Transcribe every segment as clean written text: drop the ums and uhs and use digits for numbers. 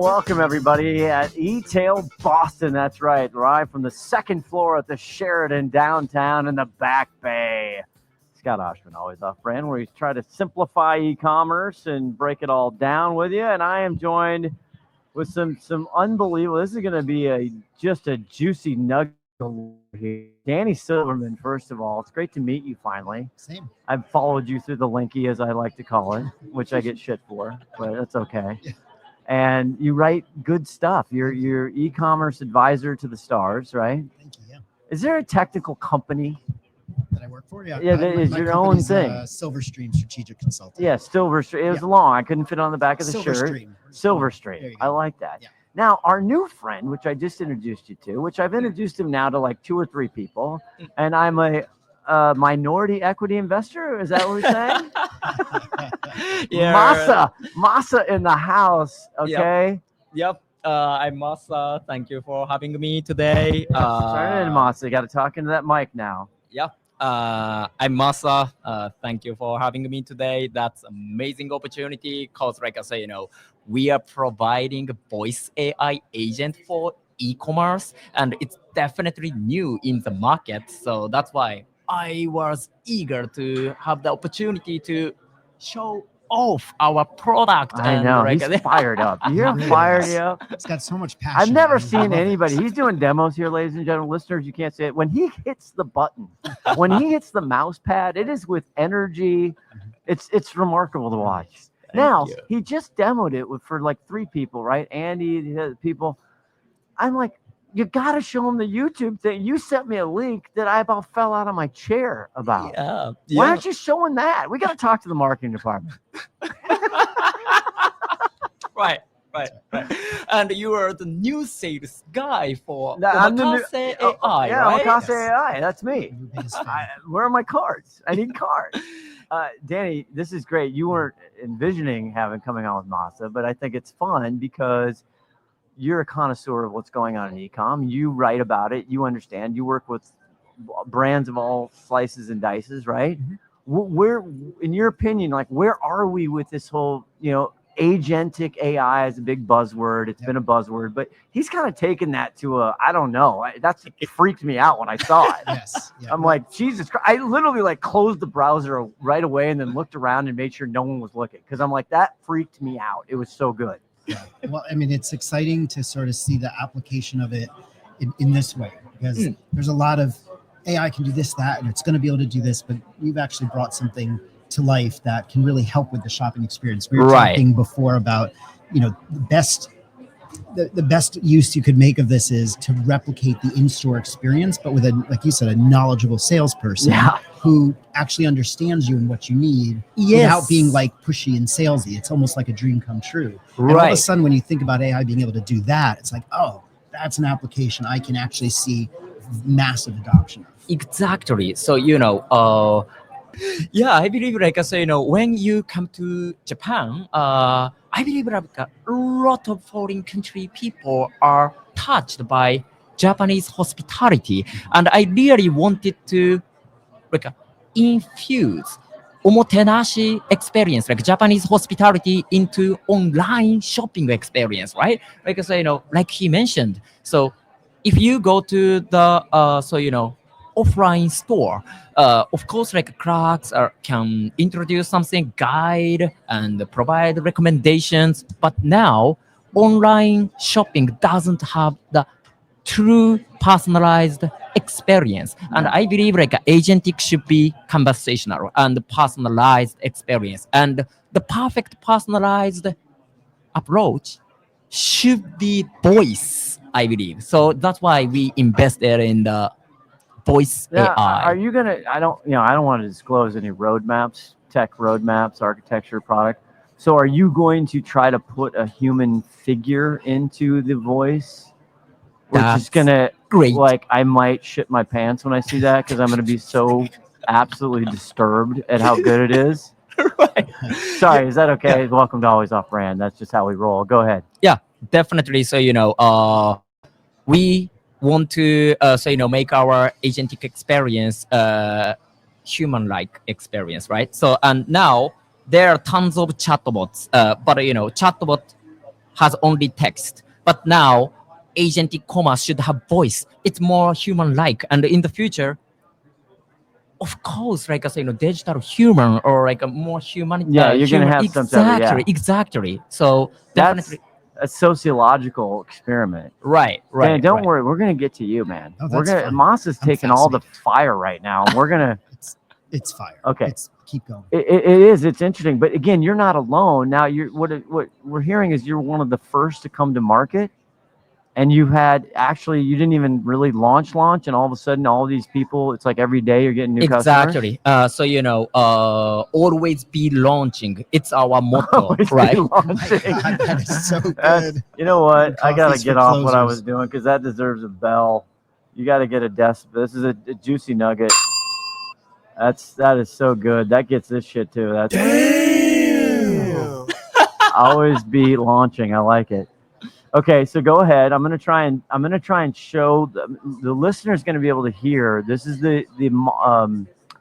Welcome everybody at eTail Boston. That's right, live from the second floor at the Sheraton downtown in the Back Bay. Scott Oshman, always off-brand, where we try to simplify e-commerce and break it all down with you. And I am joined with some unbelievable. This is going to be just a juicy nugget here. Danny Silverman, first of all, it's great to meet you finally. Same. I've followed you through the linky, as I like to call it, which I get shit for, but that's okay. Yeah. And you write good stuff. You're e-commerce advisor to the stars, right? Thank you. Yeah. Is there a technical company that I work for? Yeah. Yeah, that is your own thing. Silverstream Strategic Consulting. Yeah, Silverstream. It was long. I couldn't fit on the back of the shirt. Silverstream. I like that. Yeah. Now, our new friend, which I just introduced you to, which I've introduced him now to like 2 or 3 people, and I'm a minority equity investor. Is that what we're saying? Yeah. Masa in the house. Okay. Yep. I'm Masa. Thank you for having me today. Turn it in, Masa. You got to talk into that mic now. Yep. I'm Masa. Thank you for having me today. That's amazing opportunity because, like I say, we are providing a voice AI agent for e-commerce, and it's definitely new in the market. So that's why I was eager to have the opportunity to show off our product. I know. He's fired up. You're Really fired is. up. It's got so much passion. I've never I seen love it. anybody. He's doing demos here, ladies and gentlemen. Listeners, you can't see it. When he hits the button, when he hits the mouse pad, it is with energy. It's remarkable to watch. Now, he just demoed it for like 3 people, right? Andy, the other people. I'm like, you got to show him the YouTube thing. You sent me a link that I about fell out of my chair about. Yeah. Why aren't you showing that? We got to talk to the marketing department. Right. And you are the new sales guy for I'm the new- Omakase.ai, Yeah, right? Omakase.ai. That's me. Your biggest fan. Where are my cards? I need cards. Danny, this is great. You weren't envisioning coming on with Masa, but I think it's fun because you're a connoisseur of what's going on in e-com. You write about it. You understand. You work with brands of all slices and dices, right? Mm-hmm. Where, in your opinion, like where are we with this whole, agentic AI is a big buzzword. It's been a buzzword, but he's kind of taken that to I don't know. It freaked me out when I saw it. Yes. Yeah. I'm like, Jesus Christ. I literally closed the browser right away and then looked around and made sure no one was looking. Cause I'm like, that freaked me out. It was so good. Yeah. Well, I mean, it's exciting to sort of see the application of it in this way, because there's a lot of AI can do this, that, and it's going to be able to do this, but we've actually brought something to life that can really help with the shopping experience. We were talking before about, the best use you could make of this is to replicate the in-store experience, but with like you said, a knowledgeable salesperson who actually understands you and what you need without being pushy and salesy. It's almost like a dream come true. And all of a sudden, when you think about AI being able to do that, it's like, oh, that's an application I can actually see massive adoption of. Exactly. So, I believe, like I say, when you come to Japan, I believe like a lot of foreign country people are touched by Japanese hospitality. And I really wanted to infuse omotenashi experience, like Japanese hospitality, into online shopping experience, right? Like I say, like he mentioned. So if you go to the, offline store, of course, clerks can introduce something, guide and provide recommendations. But now online shopping doesn't have the true personalized experience. And I believe agentic should be conversational and personalized experience. And the perfect personalized approach should be voice, I believe. So that's why we invested in the voice AI. Are you gonna? I don't want to disclose any roadmaps, tech roadmaps, architecture, product. So, are you going to try to put a human figure into the voice? Which is gonna I might shit my pants when I see that because I'm gonna be so absolutely disturbed at how good it is. Sorry, is that okay? Welcome to Always Off Brand. That's just how we roll. Go ahead. Yeah, definitely. So we want to make our agentic experience human-like experience, right? So and now there are tons of chatbots, but chatbot has only text. But now agentic commerce should have voice. It's more human-like, and in the future, of course, like I say, digital human or like a more human. Yeah, you're gonna have some type of, yeah. Exactly. So That's definitely a sociological experiment. right. Dan, don't right. worry, we're gonna get to you, man. Oh, We're that's gonna fine. Masa's I'm taking all the fascinated. fire right now. And we're gonna It's fire. Okay. Keep going. it is, it's interesting. But again, you're not alone. Now what we're hearing is you're one of the first to come to market. And you didn't even really launch, and all of a sudden, all these people, it's like every day you're getting new customers. Exactly. So always be launching. It's our motto, Always be right? launching. God, that is so That's- good. you know what? I gotta Coffees get for off what I closers. was doing because that deserves a bell. You gotta get a desk. This is a juicy nugget. That is so good. That gets this shit too. That's always be launching. I like it. Okay, so go ahead. I'm gonna try and show the listener's gonna be able to hear. This is the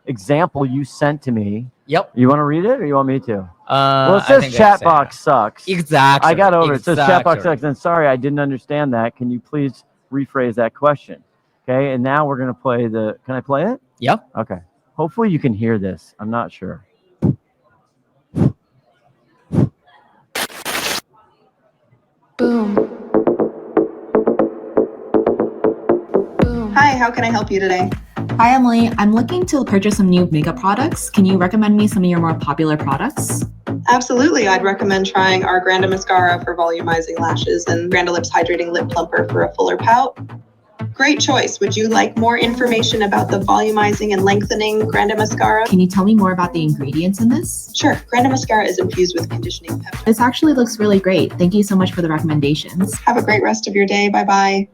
example you sent to me. Yep. You want to read it or you want me to? Well, it I says think chat that's, box sucks. Exactly. I got over it. It says chat box Exactly. sucks. And sorry, I didn't understand that. Can you please rephrase that question? Okay, and now we're gonna play Can I play it? Yep. Okay. Hopefully you can hear this. I'm not sure. Boom. Boom. Hi, how can I help you today? Hi, Emily. I'm looking to purchase some new makeup products. Can you recommend me some of your more popular products? Absolutely. I'd recommend trying our Granda Mascara for volumizing lashes and Granda Lips Hydrating Lip Plumper for a fuller pout. Great choice. Would you like more information about the volumizing and lengthening Granda Mascara? Can you tell me more about the ingredients in this? Sure. Granda Mascara is infused with conditioning peptides. This actually looks really great. Thank you so much for the recommendations. Have a great rest of your day. Bye-bye.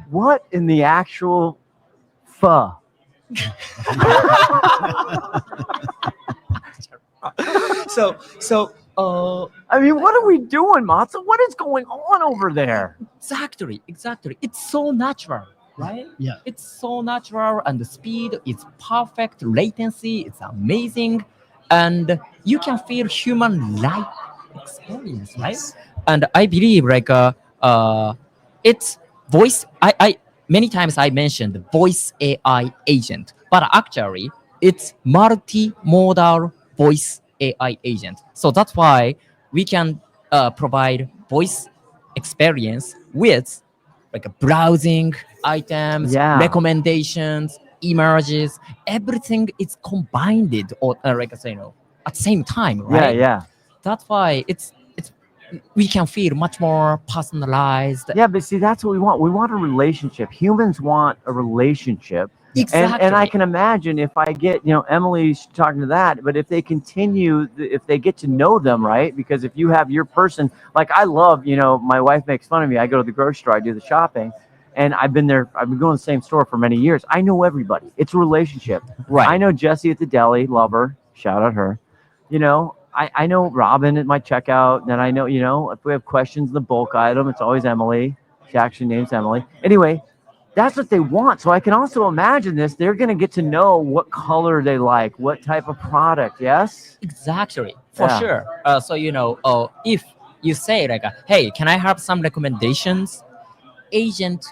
What in the actual fuh? I mean, what are we doing, Matsu? What is going on over there? Exactly. It's so natural, right? Yeah. It's so natural, and the speed is perfect. Latency, it's amazing, and you can feel human-like experience, right? Yes. And I believe it's voice. I many times I mentioned voice AI agent, but actually it's multi-modal voice AI agent. So that's why we can provide voice experience with like a browsing items, Yeah. recommendations, images, everything is combined or at the same time, right? Yeah. That's why it's we can feel much more personalized. Yeah, but see, that's what we want. We want a relationship. Humans want a relationship. Exactly. And I can imagine if I get, Emily's talking to that, but if they continue, if they get to know them, right? Because if you have your person, like I love, my wife makes fun of me. I go to the grocery store, I do the shopping, and I've been going to the same store for many years. I know everybody. It's a relationship. Right. I know Jessie at the deli, love her, shout out her. I know Robin at my checkout, and then I know, if we have questions in the bulk item, it's always Emily. She actually names Emily. Anyway, that's what they want. So I can also imagine this. They're going to get to know what color they like, what type of product. Yes? Exactly, for Yeah. sure. So if you say hey, can I have some recommendations? Agent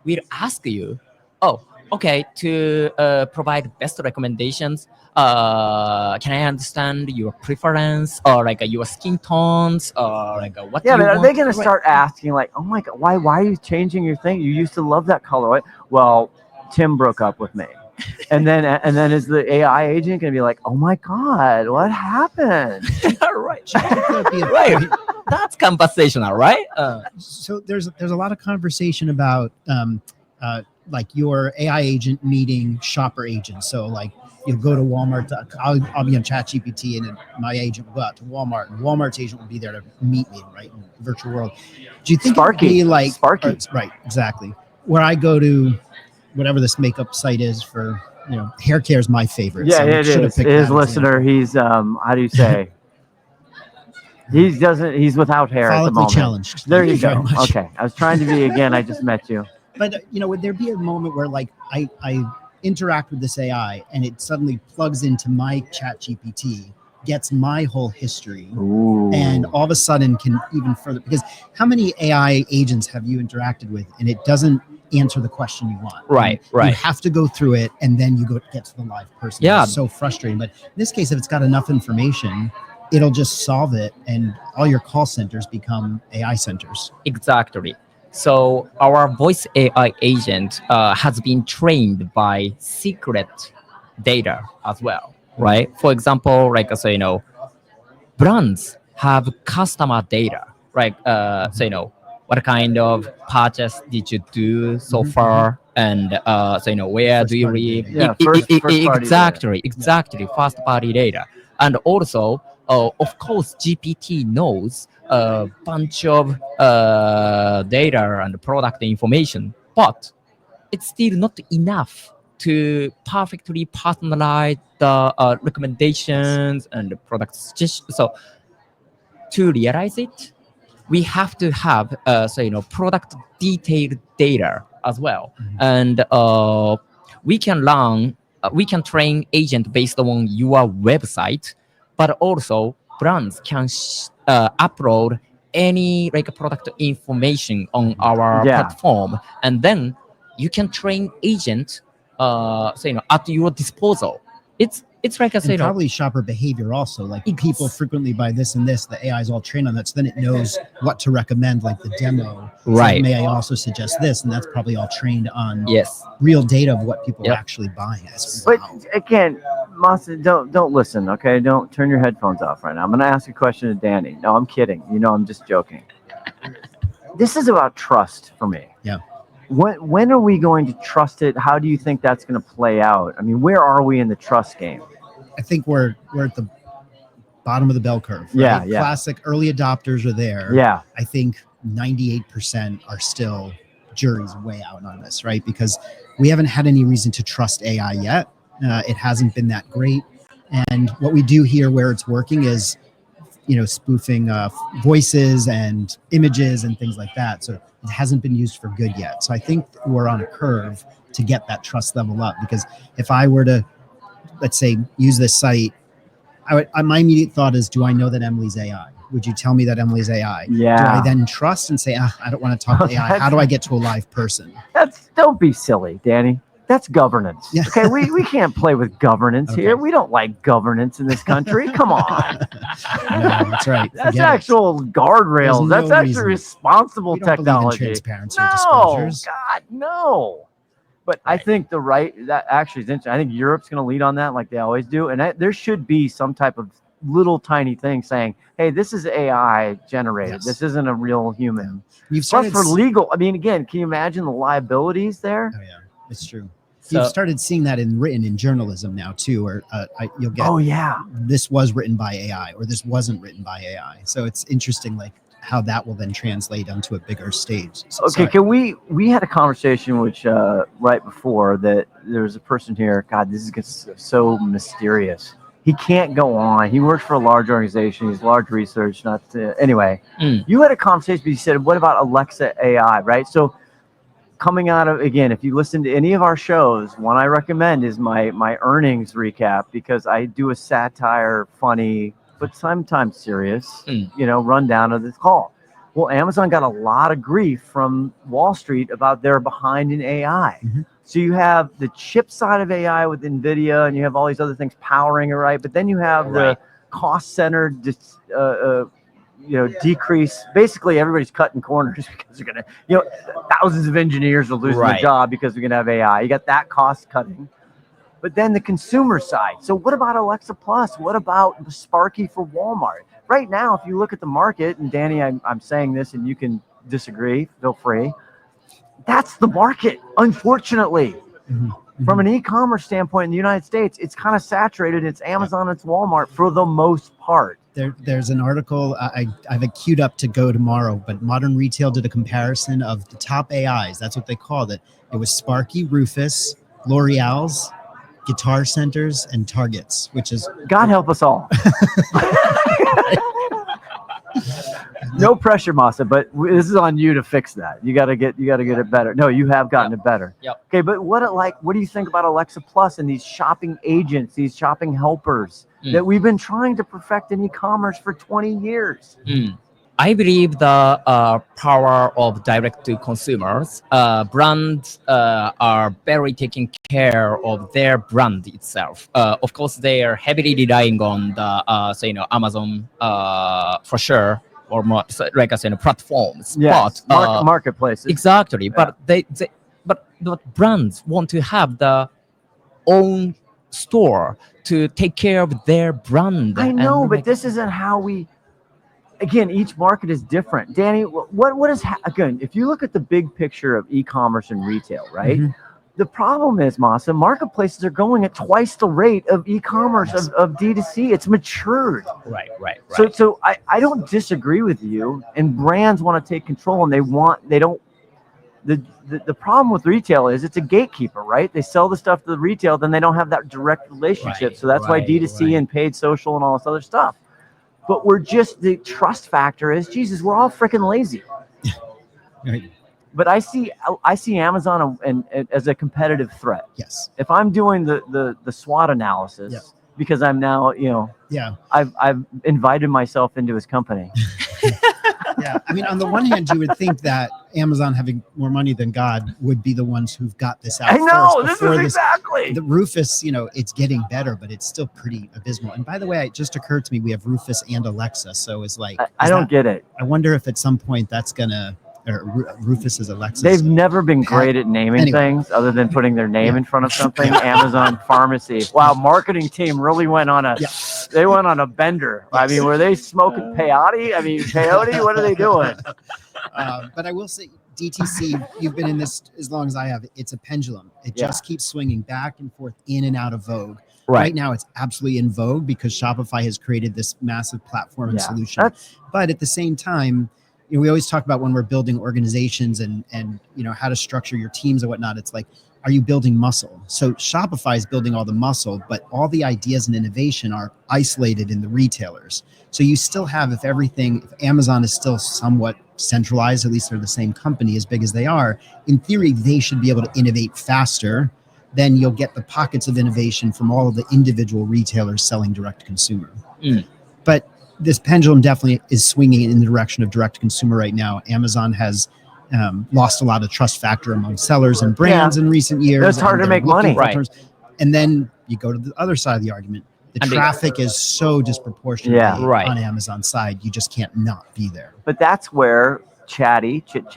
will ask you, oh, okay, to provide best recommendations. Can I understand your preference or your skin tones or what Yeah, you but are want? they going to Right. start asking like, oh my God, why are you changing your thing? You used to love that color. Right? Well, Tim broke up with me. And then is the AI agent going to be like, oh my God, what happened? Right. That'd be a Right. great- That's conversational, right? So there's a lot of conversation about like your AI agent meeting shopper agents. So like you'll go to Walmart. I'll be on ChatGPT, and then my agent will go out to Walmart, and Walmart's agent will be there to meet me, right, in the virtual world. Do you think Sparky. it'd be like Sparky. Right, exactly. Where I go to whatever this makeup site is for, hair care is my favorite. Yeah, so we it should have is. picked His that as listener, the he's how do you say? He's without hair at the follically moment. challenged. There Thank you very go. much. Okay. I was trying to be again, I just met you. But would there be a moment where like I interact with this AI and it suddenly plugs into my chat GPT, gets my whole history, Ooh. and all of a sudden can even further, because how many AI agents have you interacted with and it doesn't answer the question you want? Right, And right. You have to go through it and then you get to the live person. Yeah. It's so frustrating. But in this case, if it's got enough information, it'll just solve it, and all your call centers become AI centers. Exactly. So our voice AI agent has been trained by secret data as well, right? For example, like brands have customer data, right? What kind of purchase did you do so Mhm, far, and where First do you party live? data. Yeah, first party Exactly, first party data, and also, of course, GPT knows a bunch of data and product information, but it's still not enough to perfectly personalize the recommendations and the product suggestions. So to realize it, we have to have product detailed data as well, and we can train agent based on your website, but also brands can upload any like product information on our Yeah. platform, and then you can train agent at your disposal. It's like And probably shopper behavior also, like people frequently buy this and this, the AI is all trained on that, so then it knows what to recommend, like the demo. Right. So may I also suggest this? And that's probably all trained on Yes. real data of what people Yep. are actually buying. But Wow. again, Masa, don't listen, okay? Don't turn your headphones off right now. I'm going to ask a question to Danny. No, I'm kidding. I'm just joking. This is about trust for me. Yeah. When are we going to trust it? How do you think that's going to play out? I mean, where are we in the trust game? I think we're at the bottom of the bell curve. Right? Yeah, yeah. Classic early adopters are there. Yeah. I think 98% are still jury's way out on this, right? Because we haven't had any reason to trust AI yet. It hasn't been that great. And what we do here where it's working is, spoofing voices and images and things like that. So it hasn't been used for good yet. So I think we're on a curve to get that trust level up, because if I were to, let's say, use this site, my immediate thought is, do I know that Emily's AI? Would you tell me that Emily's AI? Yeah. Do I then trust and say, I don't want to talk to AI? How do I get to a live person? Don't be silly, Danny. That's governance. Yeah. Okay, we can't play with governance Okay. here. We don't like governance in this country. Come on. No, that's right. That's Forget it. actual guardrails. There's That's no actually reason. responsible We don't believe in technology. transparency or No, disclosures. God, no. But I think that actually is interesting. I think Europe's going to lead on that, like they always do. And there should be some type of little tiny thing saying, "Hey, this is AI generated. Yes. This isn't a real human." You've Plus, started for legal, I mean, again, can you imagine the liabilities there? Oh yeah, it's true. So- You've started seeing that written in journalism now too, or you'll get, Oh yeah. this was written by AI or this wasn't written by AI. So it's interesting, like how that will then translate onto a bigger stage. So, Okay, sorry. can we had a conversation which right before that there was a person here. God, this is so mysterious. He can't go on. He works for a large organization. He's large research. Anyway. You had a conversation. But you said, "What about Alexa AI?" Right. So coming out of, again, if you listen to any of our shows, one I recommend is my earnings recap, because I do a satire, funny, but sometimes serious, rundown of this call. Well, Amazon got a lot of grief from Wall Street about they're behind in AI. Mhm. So you have the chip side of AI with NVIDIA, and you have all these other things powering it, right? But then you have the cost-centered, decrease. Basically, everybody's cutting corners because they're gonna, thousands of engineers will lose their job because we're gonna have AI. You got that cost cutting. But then the consumer side. So what about Alexa Plus? What about Sparky for Walmart? Right now, if you look at the market, and Danny, I'm saying this, and you can disagree, feel free. That's the market, unfortunately. Mhm. From an e-commerce standpoint in the United States, it's kind of saturated. It's Amazon, it's Walmart for the most part. There's an article I have it queued up to go tomorrow, but Modern Retail did a comparison of the top AIs. That's what they called it. It was Sparky, Rufus, L'Oreal's, Guitar Centers, and Target's, which is God help us all. No pressure, Masa, but this is on you to fix that. You gotta get it better. No, you have gotten it better. Yep. Okay, but what do you think about Alexa Plus and these shopping agents, these shopping helpers that we've been trying to perfect in e-commerce for 20 years? I believe the power of direct to consumers. Brands are very taking care of their brand itself. Of course, they are heavily relying on the Amazon for sure, or more like I said, platforms. Yes, But marketplaces. exactly. Yeah. But brands want to have the own store to take care of their brand. I know, and but this isn't how we. Again, each market is different. Danny, what is again? If you look at the big picture of e-commerce and retail, right? The problem is, Masa, marketplaces are going at twice the rate of e-commerce of D2C. It's matured. Right. So I don't disagree with you. And brands want to take control, and they don't. The problem with retail is it's a gatekeeper, right? They sell the stuff to the retail, then they don't have that direct relationship. Right, So that's why D2C and paid social and all this other stuff. But the trust factor is, Jesus, we're all freaking lazy. Right. But I see Amazon and as a competitive threat. Yes. If I'm doing the SWOT analysis, Yeah. because I'm now, Yeah. I've invited myself into his company. Yeah. I mean, on the one hand, you would think that Amazon, having more money than God, would be the ones who've got this out. I know, first this before is exactly. The Rufus, it's getting better, but it's still pretty abysmal. And by the way, it just occurred to me we have Rufus and Alexa, so it's like I don't get it. I wonder if at some point that's gonna, or Rufus is Alexa. They've never been great at naming things other than putting their name in front of something. Amazon Pharmacy. Wow, marketing team really went on they went on a bender. I mean, were they smoking peyote? Peyote? What are they doing? But I will say, DTC, you've been in this as long as I have. It's a pendulum. It just keeps swinging back and forth, in and out of vogue. Right now, it's absolutely in vogue because Shopify has created this massive platform and solution. But at the same time, we always talk about when we're building organizations and how to structure your teams and whatnot. It's like, are you building muscle? So Shopify is building all the muscle, but all the ideas and innovation are isolated in the retailers. So you still have, if Amazon is still somewhat centralized, at least they're the same company as big as they are, in theory, they should be able to innovate faster. Then you'll get the pockets of innovation from all of the individual retailers selling direct to consumer. But this pendulum definitely is swinging in the direction of direct to consumer right now. Amazon has lost a lot of trust factor among sellers and brands in recent years. It's hard to make money. Right. And then you go to the other side of the argument. The traffic is so disproportionate on Amazon's side. You just can't not be there. But that's where ChatGPT,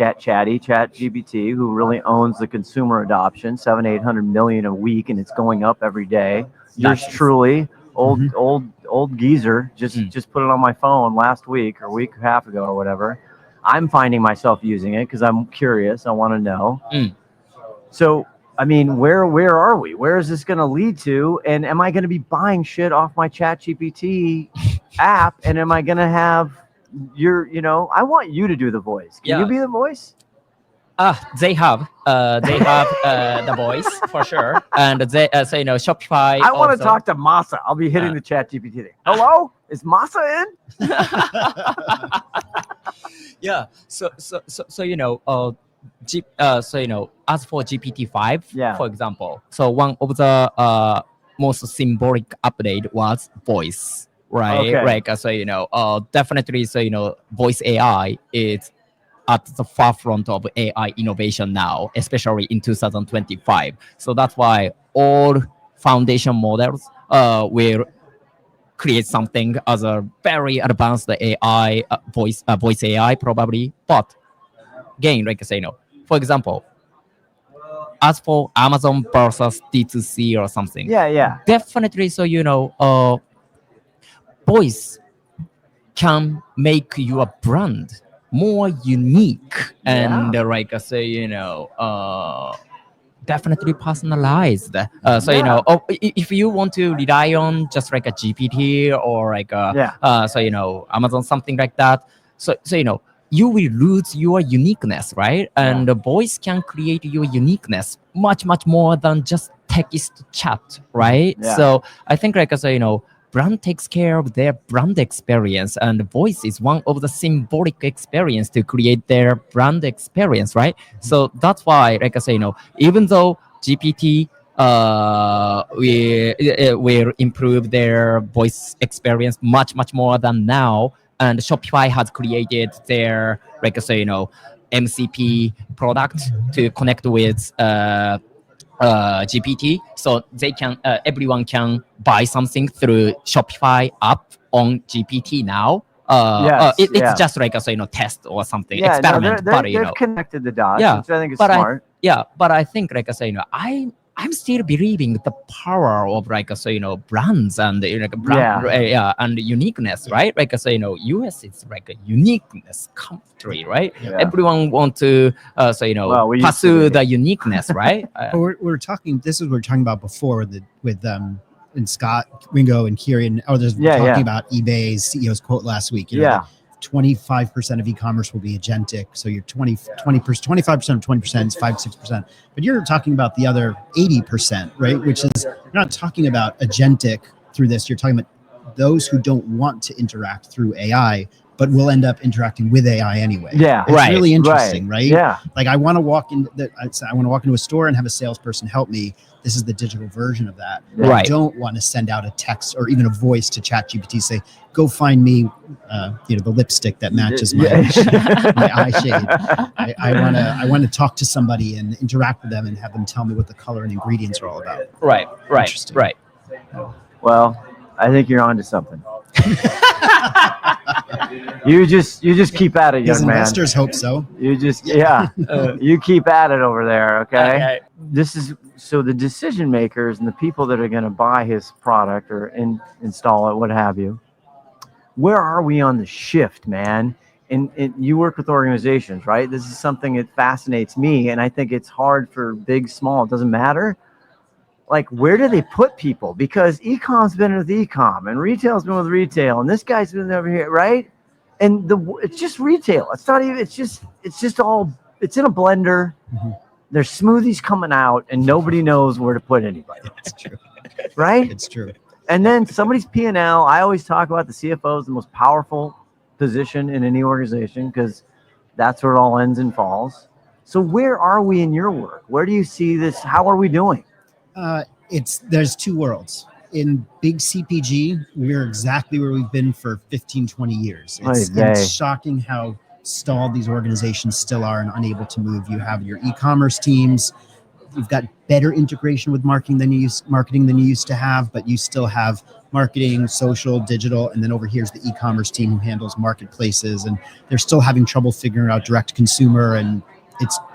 who really owns the consumer adoption, 700-800 million a week, and it's going up every day. Yours truly, old geezer, just put it on my phone last week or a week and a half ago or whatever. I'm finding myself using it because I'm curious. I want to know. So, where are we? Where is this going to lead to? And am I going to be buying shit off my ChatGPT app? And am I going to have I want you to do the voice. Can you be the voice? They have the voice for sure, and they Shopify. I want to talk to Masa. I'll be hitting the ChatGPT thing. Hello, is Masa in? Yeah. So as for GPT-5, for example, so one of the most symbolic update was voice, right? Okay. Definitely. Voice AI is at the forefront of AI innovation now, especially in 2025. So that's why all foundation models will create something as a very advanced AI voice AI probably. But again, for example, as for Amazon versus D2C or something, definitely. Voice can make your brand more unique and definitely personalized. If you want to rely on just like a GPT or Amazon, something like that, you will lose your uniqueness, right? And the voice can create your uniqueness much more than just text chat, right? So I think brand takes care of their brand experience, and voice is one of the symbolic experience to create their brand experience, right? So that's why, like I say, even though GPT will improve their voice experience much more than now, and Shopify has created their, like I say, MCP product to connect with GPT, so they can everyone can buy something through Shopify app on GPT now. It's just like a test or something experiment, but they've connected the dots, Yeah, which I think is but smart. but I think like I say, I'm still believing the power of like I say, brands and like brand, and uniqueness, right? Like I say, US is like a uniqueness country, right? Yeah. Everyone want to we used to pursue be. the uniqueness, right? But we're talking. This is what we were talking about before with and Scott, Ringo, and Kieran. Others were talking about eBay's CEO's quote last week. You know, 25% of e-commerce will be agentic. So you're 25% of 20% is 5-6%. But you're talking about the other 80%, right? Which is, you're not talking about agentic through this. You're talking about those who don't want to interact through AI, but will end up interacting with AI anyway. Yeah, it's really interesting, right? Yeah, like I want to walk into a store and have a salesperson help me. This is the digital version of that. Right. I don't want to send out a text or even a voice to ChatGPT, say, "Go find me, the lipstick that matches my eye shade." I want to talk to somebody and interact with them and have them tell me what the color and ingredients are all about. Right. Well, I think you're onto something. You just keep at it, young man. Investors hope so. You just you keep at it over there, okay? This is so the decision makers and the people that are going to buy his product or install it, what have you. Where are we on the shift, man? And you work with organizations, right? This is something that fascinates me, and I think it's hard for big, small. It doesn't matter. Like, where do they put people? Because e-com's been with e-com, and retail's been with retail, and this guy's been over here, right? And it's just retail. It's not even. It's just all. It's in a blender. Mm-hmm. There's smoothies coming out, and nobody knows where to put anybody. It's true, right? It's true. And then somebody's P&L. I always talk about the CFO is the most powerful position in any organization because that's where it all ends and falls. So where are we in your work? Where do you see this? How are we doing? There's two worlds. In big CPG, we're exactly where we've been for 15, 20 years. It's shocking how stalled these organizations still are and unable to move. You have your e-commerce teams. You've got better integration with marketing than you used to have, but you still have marketing, social, digital, and then over here's the e-commerce team who handles marketplaces, and they're still having trouble figuring out direct consumer. And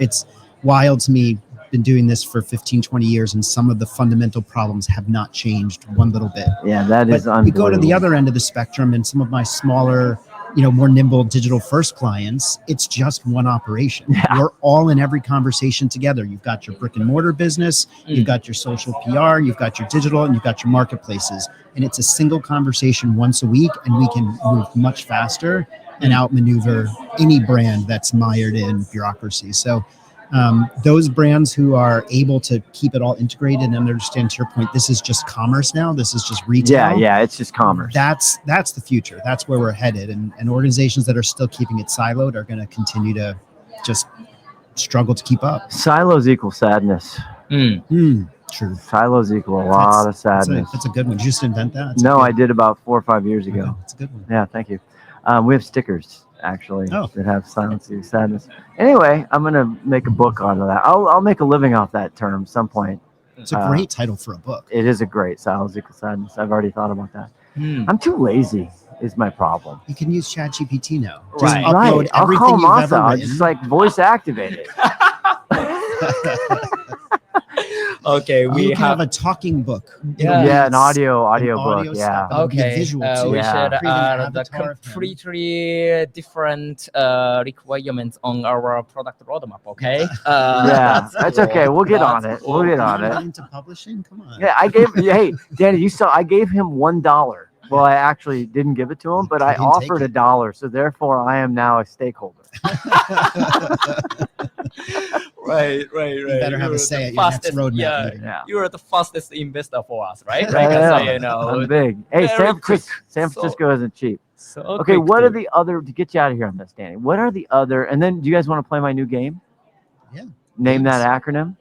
it's wild to me. Been doing this for 15, 20 years, and some of the fundamental problems have not changed one little bit. Yeah, that is unbelievable. You go to the other end of the spectrum, and some of my smaller, more nimble digital first clients, it's just one operation. Yeah. We're all in every conversation together. You've got your brick and mortar business, you've got your social PR, you've got your digital, and you've got your marketplaces. And it's a single conversation once a week, and we can move much faster and outmaneuver any brand that's mired in bureaucracy. So those brands who are able to keep it all integrated and understand, to your point, this is just commerce now. This is just retail. Yeah, it's just commerce. That's the future. That's where we're headed. And organizations that are still keeping it siloed are going to continue to just struggle to keep up. Silos equal sadness. True. Silos equal a lot of sadness. That's a good one. Did you just invent that? No, I did about 4 or 5 years ago. Okay, that's a good one. Yeah, thank you. We have stickers actually that have silence equals sadness. Anyway, I'm gonna make a book out of that. I'll make a living off that term at some point. It's a great title for a book. It is a great silence equals sadness. I've already thought about that. I'm too lazy is my problem. You can use ChatGPT now. Just upload I'll everything call you've ever Masa. written. Just like voice activate it. Okay, we you can have a talking book. Yeah, an audio audio book. Yeah. stuff. It'll be Okay, visual too. we Yeah. should Create an add the avatar of him. completely different requirements on our product roadmap. Okay. Yeah, that's okay. We'll get on it. We'll get on it. Into publishing? Come on. Yeah, hey, Danny, I gave him $1. Well, I actually didn't give it to him, but I didn't take offered it. $1, so therefore I am now a stakeholder. Right. You better have a You're say the at your next fastest- roadmap yeah, meeting. Yeah. You're the fastest investor for us, right? Yeah, Like yeah, so, yeah. you know, I'm big. Hey, very quick. San Francisco isn't cheap. So Okay, quick what to- are the other, to get you out of here on this, Danny, what are the other, and then do you guys want to play my new game? Yeah. Name Games? that acronym?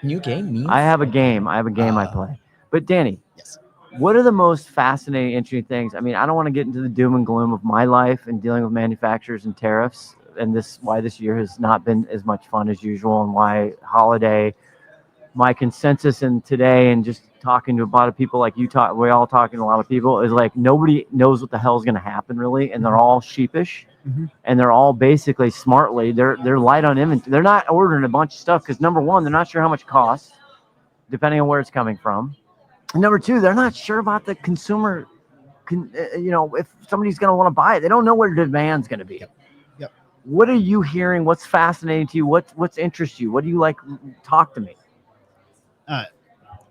new game means? I have a game. I play. But Danny, Yes. what are the most fascinating, interesting things? I mean, I don't want to get into the doom and gloom of my life and dealing with manufacturers and tariffs, and why this year has not been as much fun as usual, and why holiday. My consensus in today, and just talking to a lot of people like you talk, we're all talking to a lot of people, is like nobody knows what the hell is going to happen really, and they're all sheepish, and they're all basically smartly they're light on inventory. They're not ordering a bunch of stuff because number one, they're not sure how much it costs, depending on where it's coming from. And number two, they're not sure about the consumer. If somebody's going to want to buy it, they don't know what the demand's going to be. Yep. What are you hearing? What's fascinating to you? What's interests you? What do you like? Talk to me.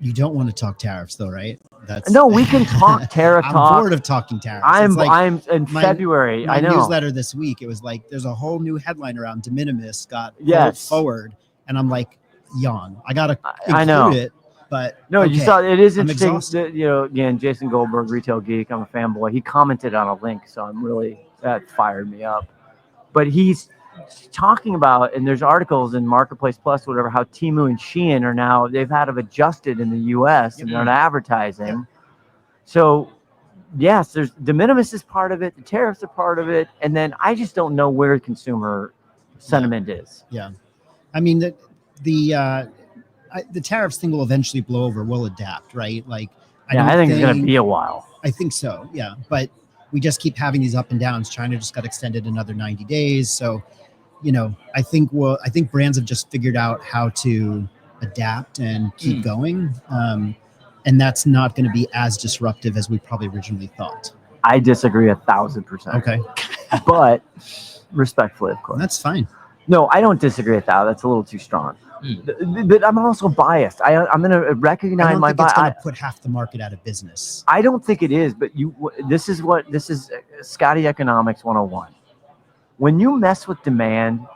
You don't want to talk tariffs, though, right? That's No, we can talk tariff I'm talk. bored of talking tariffs. I'm It's like in February. my I know. newsletter this week. It was like there's a whole new headline around de minimis got pulled Yes. forward, and I'm like, yawn. I gotta I know. include it, but No, okay. you saw it is I'm interesting. exhausted. That, again, Jason Goldberg, retail geek. I'm a fanboy. He commented on a link, so that fired me up. But he's talking about, and there's articles in Marketplace Plus, whatever, how Temu and Shein are now, they've had to have adjusted in the U.S. and they're not advertising. Yep. So, yes, there's de minimis is part of it. The tariffs are part of it, and then I just don't know where consumer sentiment is. Yeah, I mean the tariffs thing will eventually blow over. We'll adapt, right? Like, I think it's going to be a while. I think so. Yeah, but we just keep having these up and downs. China just got extended another 90 days, so. I think brands have just figured out how to adapt and keep going. And that's not going to be as disruptive as we probably originally thought. I disagree 1,000%. Okay. But respectfully, of course. That's fine. No, I don't disagree with that. That's a little too strong. But I'm also biased. I'm going to recognize my bias. It's going to put half the market out of business. I don't think it is, but this is Scotty Economics 101. When you mess with demand,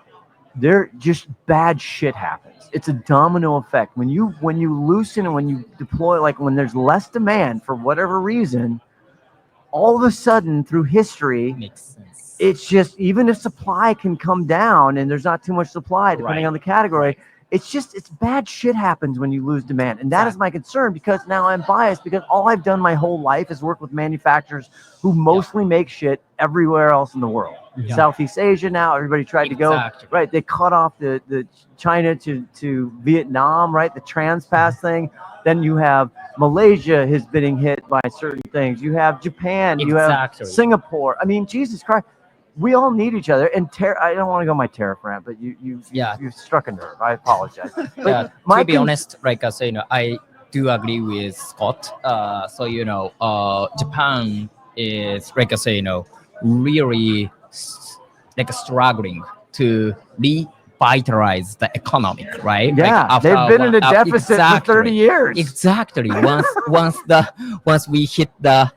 there just bad shit happens. It's a domino effect. When you loosen and when you deploy, like when there's less demand for whatever reason, all of a sudden through history, Makes sense. it's just, even if supply can come down and there's not too much supply, depending on the category, it's bad shit happens when you lose demand. And that is my concern, because now I'm biased, because all I've done my whole life is work with manufacturers who mostly make shit everywhere else in the world. Yeah. Southeast Asia now, everybody tried to go, right? They cut off the China to Vietnam, right? The Transpass thing. Then you have Malaysia has been hit by certain things. You have Japan, you have Singapore. I mean, Jesus Christ. We all need each other, and I don't want to go my tariff rant, but you struck a nerve. I apologize. But to be honest, like I say, I do agree with Scott. Japan is, like I say, really struggling to revitalize the economy, right? Yeah, they've been in a deficit for 30 years. Exactly. Once we hit the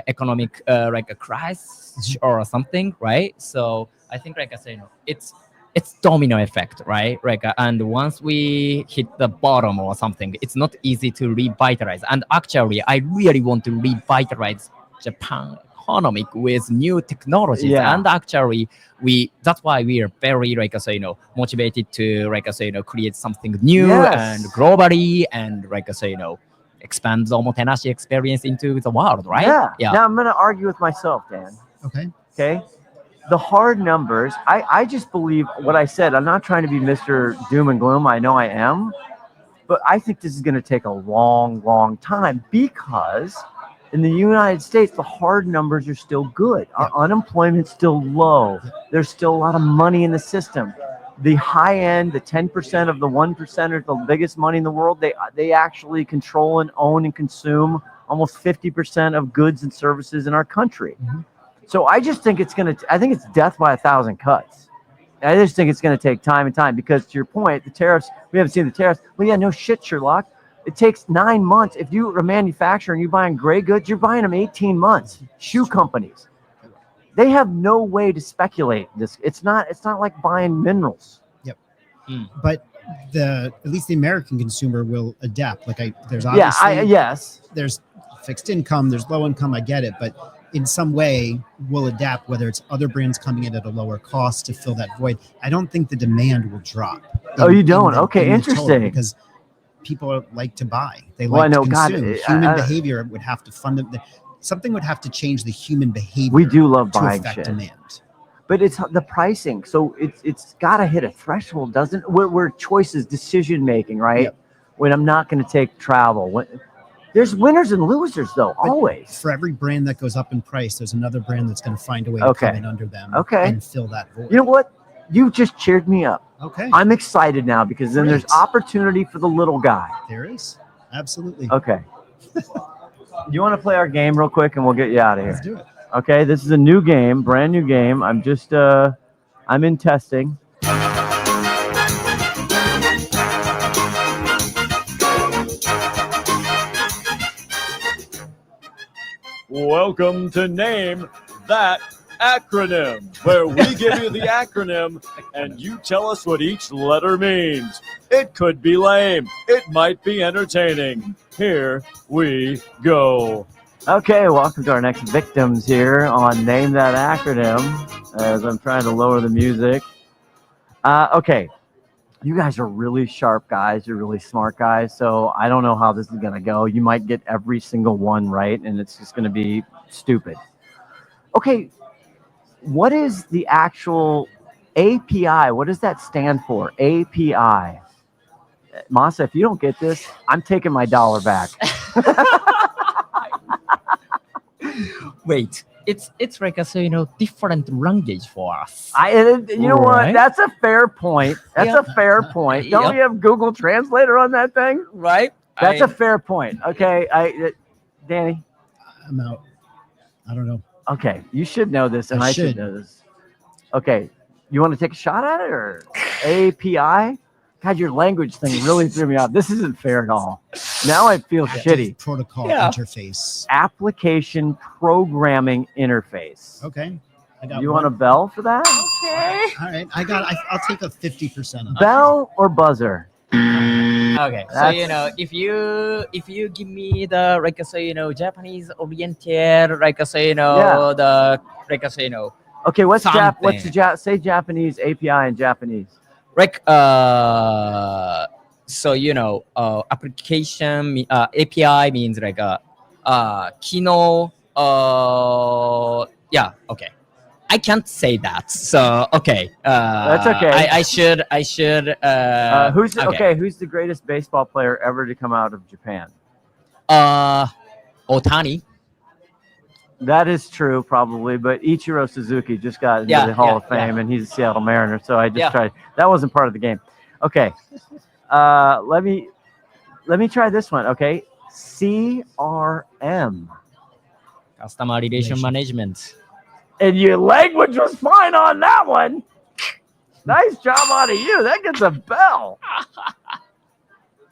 economic a crisis or something, right? So I think it's domino effect, right? And once we hit the bottom or something, it's not easy to revitalize. And actually, I really want to revitalize Japan economic with new technologies. Yeah. And actually that's why we are very motivated to create something new and globally, and expand the omotenashi experience into the world, right? Yeah. Now I'm going to argue with myself, Dan. Okay. The hard numbers, I just believe what I said. I'm not trying to be Mr. Doom and Gloom. I know I am. But I think this is going to take a long, long time, because in the United States, the hard numbers are still good. Our unemployment's still low. There's still a lot of money in the system. The high end, the 10% of the 1%ers, the biggest money in the world, they actually control and own and consume almost 50% of goods and services in our country. So I just think I think it's death by 1,000 cuts. I just think it's going to take time and time, because to your point, the tariffs, we haven't seen the tariffs. Well, yeah, no shit, Sherlock. It takes 9 months. If you're a manufacturer and you're buying gray goods, you're buying them 18 months. Shoe companies, they have no way to speculate this. It's not like buying minerals. but at least the American consumer will adapt. There's obviously there's fixed income, there's low income, I get it, but in some way we'll adapt, whether it's other brands coming in at a lower cost to fill that void. I don't think the demand will drop. You don't? Okay, interesting. Because people like to buy. They like to consume. Human behavior would have to something would have to change the human behavior. We do love buying shit. Demand. But it's the pricing. So it's got to hit a threshold, doesn't it? Where choices, decision making, right? Yep. When I'm not going to take travel. There's winners and losers, though, always. For every brand that goes up in price, there's another brand that's going to find a way to come in under them and fill that void. You know what? You just cheered me up. Okay. I'm excited now because then there's opportunity for the little guy. There is. Absolutely. Okay. You want to play our game real quick and we'll get you out of here? Let's do it. Okay, this is a new game, brand new game. I'm in testing. Welcome to Name That Acronym, where we give you the acronym and you tell us what each letter means. It could be lame. It might be entertaining. Here we go. Okay, welcome to our next victims here on Name That Acronym, as I'm trying to lower the music. Okay, you guys are really sharp guys. You're really smart guys, so I don't know how this is going to go. You might get every single one right, and it's just going to be stupid. Okay, what is the actual API? What does that stand for? API. Masa, if you don't get this, I'm taking my $1 back. Wait, it's like a different language for us. You know what? That's a fair point. That's a fair point. Don't we have Google Translator on that thing? Right. That's a fair point. Okay, Danny. I'm out. I don't know. Okay, you should know this, and I should know this. Okay, you want to take a shot at it or API? God, your language thing really threw me off. This isn't fair at all. Now I feel shitty. Protocol interface. Application programming interface. Okay. You want a bell for that? Okay. All right. I'll take a 50% on bell or buzzer? Okay. So if you give me the Japanese oriented Okay, something. say Japanese API in Japanese. Application API means kino. Okay. I can't say that. So okay. That's okay. I should. Who's the greatest baseball player ever to come out of Japan? Otani. That is true, probably, but Ichiro Suzuki just got into the Hall of Fame, and he's a Seattle Mariner, so I just tried. That wasn't part of the game. Okay, let me try this one. Okay, CRM, Customer Relation Management. And your language was fine on that one. Nice job out of you. That gets a bell.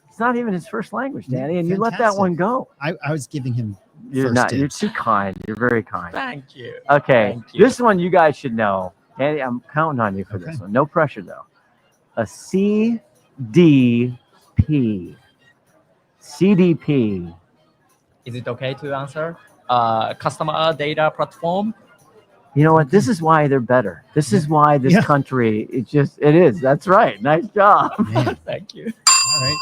It's not even his first language, Danny, and you let that one go. I was giving him. You're too kind. You're very kind. Thank you. Okay. This one you guys should know. Danny, I'm counting on you for this one. No pressure, though. A CDP. CDP. Is it okay to answer? Customer data platform. You know what? This is why they're better. This is why this country, it is. That's right. Nice job. Thank you. All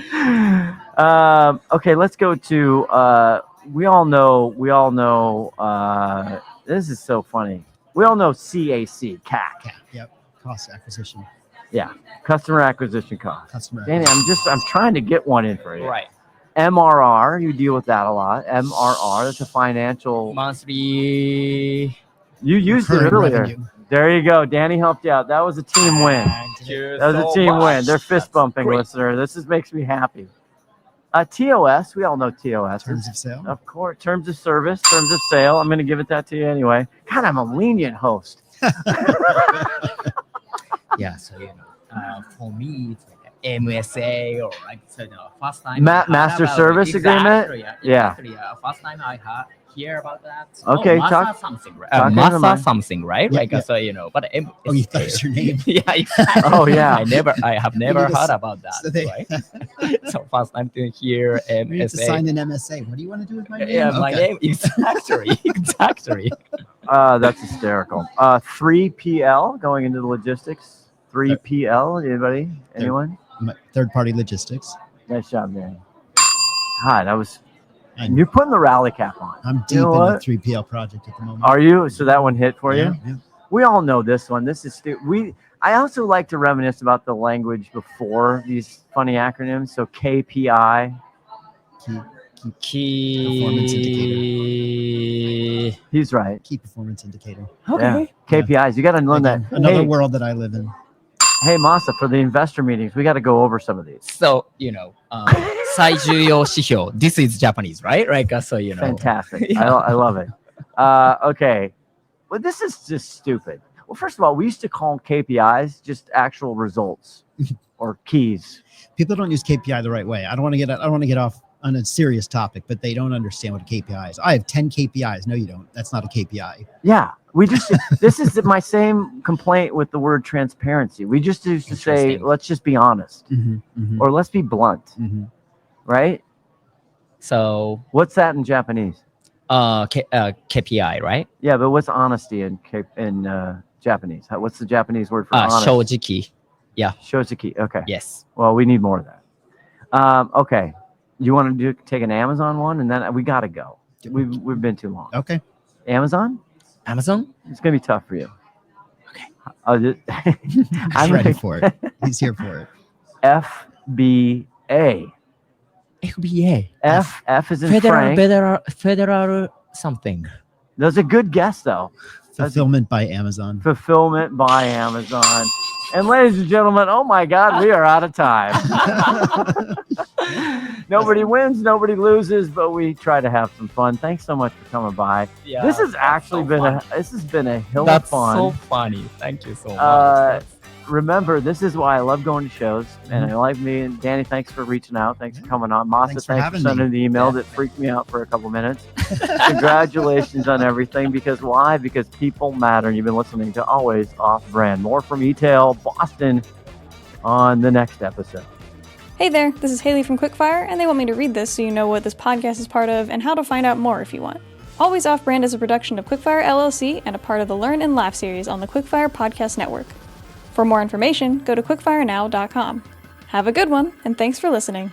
right. Okay, let's go to we all know this is so funny. We all know CAC. Yep. Cost acquisition. Yeah. Customer acquisition cost. Danny, I'm trying to get one in for you. Right. MRR, you deal with that a lot. MRR, that's a financial monthly. You used it earlier. Revenue. There you go. Danny helped you out. That was a team win. That was a team win. They're fist bumping, listener. This makes me happy. TOS, we all know TOS. Terms of sale. Of course. Terms of service, terms of sale. I'm going to give it that to you anyway. God, I'm a lenient host. Yeah, so for me, it's like an MSA or first time. Master service agreement. Yeah. First time hear about that? Okay, Masa talk- something, right? talk into the Masa mic. something, right? Yeah, Like yeah. so, but Oh, you thought it was your name? yeah, exactly. Oh, yeah. I have never need to heard s- about that. so they- Right? So first time to hear We need to MSA. sign an MSA. What do you want to do with my name? Yeah, my Okay. name exactly. That's hysterical. 3PL going into the logistics. 3PL. Anybody? Anyone? Third-party logistics. Nice job, man. Hi, that was. I'm, You're putting the rally cap on. I'm deep You know in the what? 3PL project at the moment. Are you? So that one hit for Yeah, you? yeah. We all know this one. This is I also like to reminisce about the language before these funny acronyms. So KPI. Performance Key. He's right. Key performance indicator. Okay. Yeah. KPIs. You got to learn Again, that. another Hey, world that I live in. hey, Masa, for the investor meetings, we got to go over some of these. So 最重要指標. This is Japanese, right? Like so, Fantastic. Yeah. I love it. Okay. Well, this is just stupid. Well, first of all, we used to call KPIs just actual results or keys. People don't use KPI the right way. I don't want to get off on a serious topic, but they don't understand what a KPI is. I have 10 KPIs. No, you don't. That's not a KPI. Yeah. We just, this is my same complaint with the word transparency. We just used to say, Interesting. let's just be honest or let's be blunt, right? So What's that in Japanese? KPI, right? Yeah, but what's honesty in Japanese? What's the Japanese word for honest? 正直. Shozaki. Okay. Yes. Well, we need more of that. Okay. You want to take an Amazon one, and then we got to go. We've been too long. Okay. Amazon? Amazon? It's gonna be tough for you. Okay. I'm ready for it. He's here for it. FBA. FBA. F is in Frank. Federal something. That's a good guess, though. Fulfillment by Amazon. Fulfillment by Amazon. And ladies and gentlemen, oh my God, we are out of time. Nobody wins, nobody loses, but we try to have some fun. Thanks so much for coming by. Yeah, This has actually been fun. this has been a hill That's of fun. so funny. Thank you so much. Remember, this is why I love going to shows, and I like me and Danny. Thanks for reaching out. Thanks for coming on. Masa, Thanks for thanks for having sending me. the email that freaked me out for a couple minutes. Congratulations on everything. Because why? Because people matter. And you've been listening to Always Off Brand. More from eTail Boston on the next episode. Hey there, this is Haley from Quickfire, and they want me to read this so you know what this podcast is part of and how to find out more if you want. Always Off Brand is a production of Quickfire LLC and a part of the Learn and Laugh series on the Quickfire Podcast Network. For more information, go to quickfirenow.com. Have a good one, and thanks for listening.